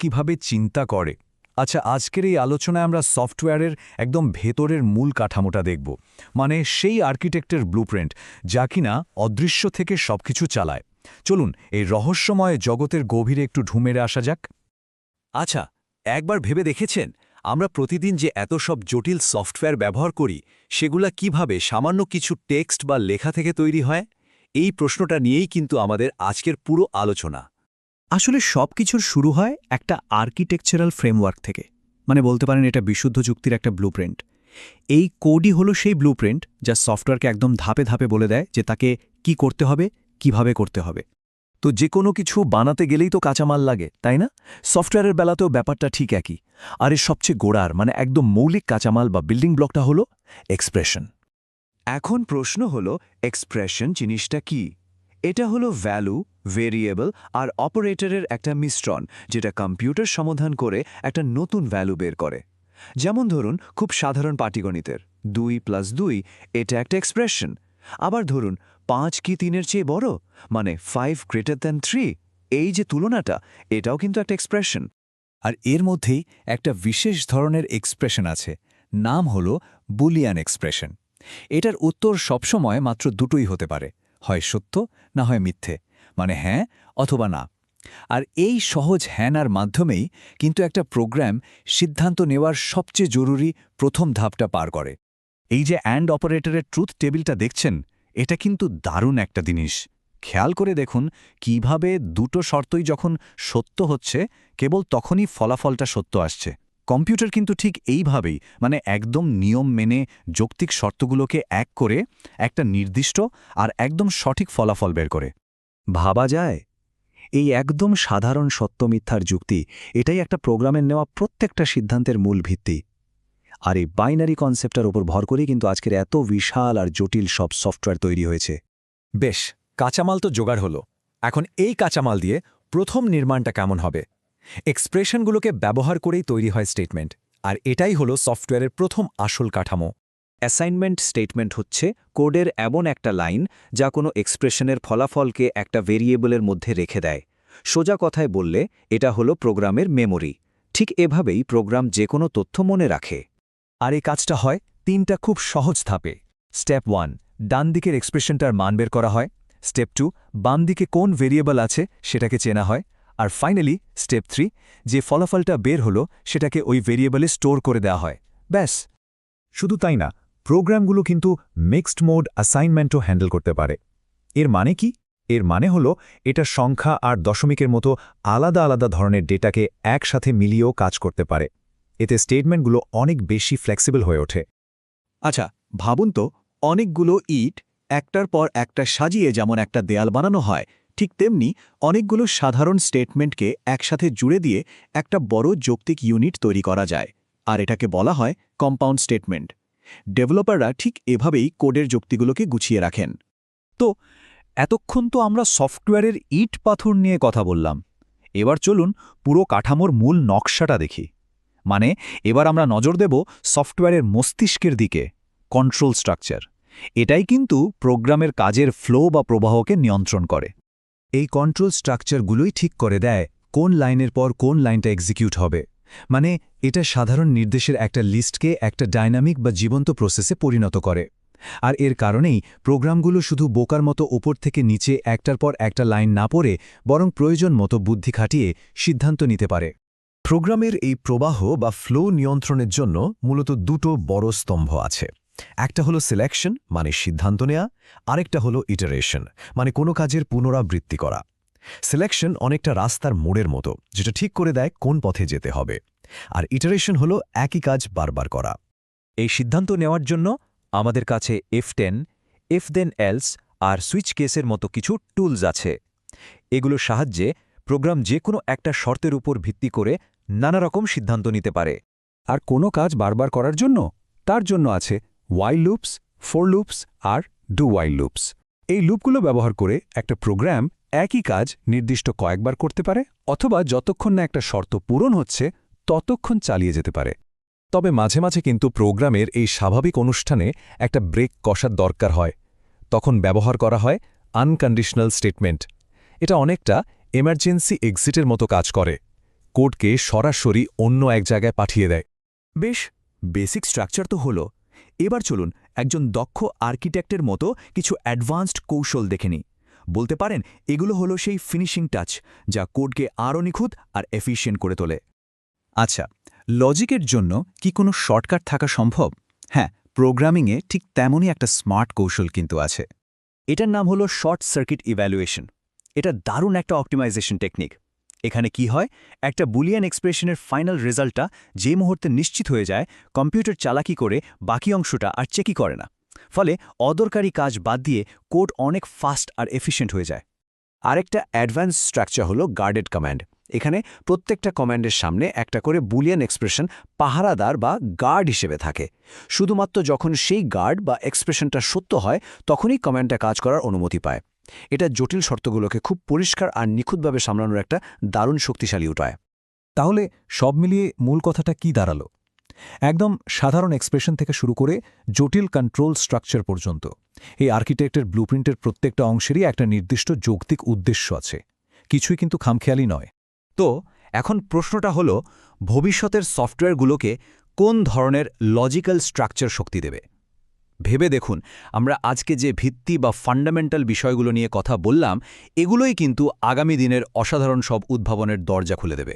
কিভাবে চিন্তা করে। আচ্ছা, আজকের এই আলোচনায় আমরা সফটওয়্যারের একদম ভেতরের মূল কাঠামোটা দেখব, মানে সেই আর্কিটেক্টের ব্লুপ্রিন্ট যা কিনা অদৃশ্য থেকে সবকিছু চালায়। চলুন এই রহস্যময় জগতের গভীরে একটু ঢুমেরে আসা যাক। আচ্ছা, একবার ভেবে দেখেছেন আমরা প্রতিদিন যে এত সব জটিল সফটওয়্যার ব্যবহার করি সেগুলা কিভাবে সামান্য কিছু টেক্সট বা লেখা থেকে তৈরি হয়? এই প্রশ্নটা নিয়েই কিন্তু আমাদের আজকের পুরো আলোচনা। আসলে সবকিছুর শুরু হয় একটা আর্কিটেকচারাল ফ্রেমওয়ার্ক থেকে, মানে বলতে পারেন এটা বিশুদ্ধ যুক্তির একটা ব্লুপ্রিন্ট। এই কোডই হলো সেই ব্লুপ্রিন্ট যা সফটওয়্যারকে একদম ধাপে ধাপে বলে দেয় যে তাকে কি করতে হবে, কিভাবে করতে হবে। তো যে কোনো কিছু বানাতে গেলেই তো কাঁচামাল লাগে, তাই না? সফটওয়্যারের বেলাতেও ব্যাপারটা ঠিক একই। আর এর সবচেয়ে গোড়ার মানে একদম মৌলিক কাঁচামাল বা বিল্ডিং ব্লকটা হলো এক্সপ্রেশন। এখন প্রশ্ন হলো, এক্সপ্রেশন জিনিসটা কি? এটা হলো ভ্যালু, ভেরিয়েবল আর অপারেটরের একটা মিশ্রণ, যেটা কম্পিউটার সমাধান করে একটা নতুন ভ্যালু বের করে। যেমন ধরুন খুব সাধারণ পাটিগণিতের 2+2, এটা একটা এক্সপ্রেশন। আবার ধরুন 5 কি 3-এর চেয়ে বড়, মানে 5 গ্রেটার দ্যান 3, এই যে তুলনাটা, এটাও কিন্তু একটা এক্সপ্রেশন। আর এর মধ্যেই একটা বিশেষ ধরনের এক্সপ্রেশন আছে, নাম হলো বুলিয়ান এক্সপ্রেশন। এটার উত্তর সবসময় মাত্র দুটোই হতে পারে, হয় সত্য না হয় মিথ্যে, মানে হ্যাঁ অথবা না। আর এই সহজ হ্যানার মাধ্যমেই কিন্তু একটা প্রোগ্রাম সিদ্ধান্ত নেওয়ার সবচেয়ে জরুরি প্রথম ধাপটা পার করে। এই যে অ্যান্ড অপারেটরের ট্রুথ টেবিলটা দেখছেন, এটা কিন্তু দারুণ একটা জিনিস। খেয়াল করে দেখুন কিভাবে দুটো শর্তই যখন সত্য হচ্ছে, কেবল তখনই ফলাফলটা সত্য আসছে। কম্পিউটার কিন্তু ঠিক এইভাবেই, মানে একদম নিয়ম মেনে যৌক্তিক শর্তগুলোকে এক করে একটা নির্দিষ্ট আর একদম সঠিক ফলাফল বের করে। ভাবা যায়, এই একদম সাধারণ সত্য মিথ্যার যুক্তি, এটাই একটা প্রোগ্রামের নেওয়া প্রত্যেকটা সিদ্ধান্তের মূল ভিত্তি। আর এই বাইনারি কনসেপ্টটার উপর ভর করেই কিন্তু আজকের এত বিশাল আর জটিল সব সফটওয়্যার তৈরি হয়েছে। বেশ, কাঁচামাল তো জোগাড় হলো। এখন এই কাঁচামাল দিয়ে প্রথম নির্মাণটা কেমন হবে? এক্সপ্রেশনগুলোকে ব্যবহার করেই তৈরি হয় স্টেটমেন্ট, আর এটাই হলো সফটওয়্যারের প্রথম আসল কাঠামো। অ্যাসাইনমেন্ট স্টেটমেন্ট হচ্ছে কোডের এমন একটা লাইন যা কোনো এক্সপ্রেশনের ফলাফলকে একটা ভেরিয়েবলের মধ্যে রেখে দেয়। সোজা কথায় বললে এটা হলো প্রোগ্রামের মেমোরি। ঠিক এভাবেই প্রোগ্রাম যে কোনো তথ্য মনে রাখে। আর এই কাজটা হয় 3টা খুব সহজ ধাপে। স্টেপ 1, ডান দিকের এক্সপ্রেশনটার মান বের করা হয়। স্টেপ 2, বাম দিকে কোন ভেরিয়েবল আছে সেটাকে চেনা হয়। আর ফাইনালি স্টেপ 3, যে ফলাফলটা বের হলো সেটাকে ওই ভেরিয়েবলে স্টোর করে দেওয়া হয়। ব্যাস। শুধু তাই না, প্রোগ্রামগুলো কিন্তু মিক্সড মোড অ্যাসাইনমেন্টও হ্যান্ডেল করতে পারে। এর মানে কি? এর মানে হলো এটা সংখ্যা আর দশমিকের মতো আলাদা আলাদা ধরনের ডেটাকে একসাথে মিলিয়েও কাজ করতে পারে। এতে স্টেটমেন্টগুলো অনেক বেশি ফ্লেক্সিবল হয়ে ওঠে। আচ্ছা, ভাবুন তো, অনেকগুলো ইট একটার পর একটা সাজিয়ে যেমন একটা দেয়াল বানানো হয়, ঠিক তেমনি অনেকগুলো সাধারণ স্টেটমেন্টকে একসাথে জুড়ে দিয়ে একটা বড় যৌক্তিক ইউনিট তৈরি করা যায়। আর এটাকে বলা হয় কম্পাউন্ড স্টেটমেন্ট। ডেভেলপাররা ঠিক এভাবেই কোডের যুক্তিগুলোকে গুছিয়ে রাখেন। তো এতক্ষণ তো আমরা সফটওয়্যারের ইট পাথর নিয়ে কথা বললাম। এবার চলুন পুরো কাঠামোর মূল নকশাটা দেখি। মানে এবার আমরা নজর দেব সফটওয়্যারের মস্তিষ্কের দিকে, কন্ট্রোল স্ট্রাকচার। এটাই কিন্তু প্রোগ্রামের কাজের ফ্লো বা প্রবাহকে নিয়ন্ত্রণ করে। এই কন্ট্রোল স্ট্রাকচারগুলোই ঠিক করে দেয় কোন লাইনের পর কোন লাইনটা এক্সিকিউট হবে। মানে এটা সাধারণ নির্দেশের একটা লিস্টকে একটা ডাইনামিক বা জীবন্ত প্রসেসে পরিণত করে। আর এর কারণেই প্রোগ্রামগুলো শুধু বোকার মতো ওপর থেকে নিচে একটার পর একটা লাইন না পড়ে, বরং প্রয়োজন মতো বুদ্ধি খাটিয়ে সিদ্ধান্ত নিতে পারে। প্রোগ্রামের এই প্রবাহ বা ফ্লো নিয়ন্ত্রণের জন্য মূলত দুটো বড় স্তম্ভ আছে। একটা হলো সিলেকশন, মানে সিদ্ধান্ত নেয়া, আরেকটা হলো ইটারেশন, মানে কোনো কাজের পুনরাবৃত্তি করা। সিলেকশন অনেকটা রাস্তার মোড়ের মতো, যেটা ঠিক করে দেয় কোন পথে যেতে হবে। আর ইটারেশন হলো একই কাজ বারবার করা। এই সিদ্ধান্ত নেওয়ার জন্য আমাদের কাছে F10, if then else আর সুইচ কেসের মতো কিছু টুলস আছে। এগুলোর সাহায্যে প্রোগ্রাম যে কোনো একটা শর্তের উপর ভিত্তি করে নানা রকম সিদ্ধান্ত নিতে পারে। আর কোনো কাজ বারবার করার জন্য তার জন্য আছে while লুপস, ফর লুপস আর ডু while লুপস। এই লুপগুলো ব্যবহার করে একটা প্রোগ্রাম একই কাজ নির্দিষ্ট কয়েকবার করতে পারে, অথবা যতক্ষণ না একটা শর্ত পূরণ হচ্ছে ততক্ষণ চালিয়ে যেতে পারে। তবে মাঝে মাঝে কিন্তু প্রোগ্রামের এই স্বাভাবিক অনুষ্ঠানে একটা ব্রেক কষার দরকার হয়। তখন ব্যবহার করা হয় আনকন্ডিশনাল স্টেটমেন্ট। এটা অনেকটা এমার্জেন্সি এক্সিটের মতো কাজ করে। কোডকে সরাসরি অন্য এক জায়গায় পাঠিয়ে দেয়। বেশ বেসিক স্ট্রাকচার তো হলো। এবার চলুন একজন দক্ষ আর্কিটেক্টের মতো কিছু অ্যাডভান্সড কৌশল দেখে নিই। বলতে পারেন এগুলো হলো সেই ফিনিশিং টাচ যা কোডকে আরও নিখুঁত আর এফিশিয়েন্ট করে তোলে। আচ্ছা, লজিকের জন্য কি কোনো শর্টকাট থাকা সম্ভব? হ্যাঁ, প্রোগ্রামিংয়ে ঠিক তেমনই একটা স্মার্ট কৌশল কিন্তু আছে। এটার নাম হলো শর্ট সার্কিট ইভ্যালুয়েশন। এটা দারুণ একটা অপটিমাইজেশন টেকনিক। এখানে কি হয়, একটা বুলিয়ান এক্সপ্রেশনের ফাইনাল রেজাল্টটা যে মুহূর্তে নিশ্চিত হয়ে যায়, কম্পিউটার চালাকি করে বাকি অংশটা আর চেকই করে না। ফলে অদরকারি কাজ বাদ দিয়ে কোড অনেক ফাস্ট আর এফিশিয়েন্ট হয়ে যায়। আরেকটা অ্যাডভান্স স্ট্রাকচার হলো গার্ডেড কমান্ড। এখানে প্রত্যেকটা কমান্ডের সামনে একটা করে বুলিয়ান এক্সপ্রেশন পাহারাদার বা গার্ড হিসেবে থাকে। শুধুমাত্র যখন সেই গার্ড বা এক্সপ্রেশনটা সত্য হয় তখনই কমান্ডটা কাজ করার অনুমতি পায়। এটা জটিল শর্তগুলোকে খুব পরিষ্কার আর নিখুঁতভাবে সামলানোর একটা দারুণ শক্তিশালী উপায়। তাহলে সব মিলিয়ে মূল কথাটা কি দাঁড়ালো? একদম সাধারণ এক্সপ্রেশন থেকে শুরু করে জটিল কন্ট্রোল স্ট্রাকচার পর্যন্ত এই আর্কিটেক্টের ব্লুপ্রিন্টের প্রত্যেকটা অংশেরই একটা নির্দিষ্ট যৌক্তিক উদ্দেশ্য আছে, কিছুই কিন্তু খামখেয়ালি নয়। তো এখন প্রশ্নটা হলো, ভবিষ্যতের সফটওয়্যারগুলোকে কোন ধরনের লজিক্যাল স্ট্রাকচার শক্তি দেবে? ভেবে দেখুন, আমরা আজকে যে ভিত্তি বা ফান্ডামেন্টাল বিষয়গুলো নিয়ে কথা বললাম, এগুলোই কিন্তু আগামী দিনের অসাধারণ সব উদ্ভাবনের দরজা খুলে দেবে।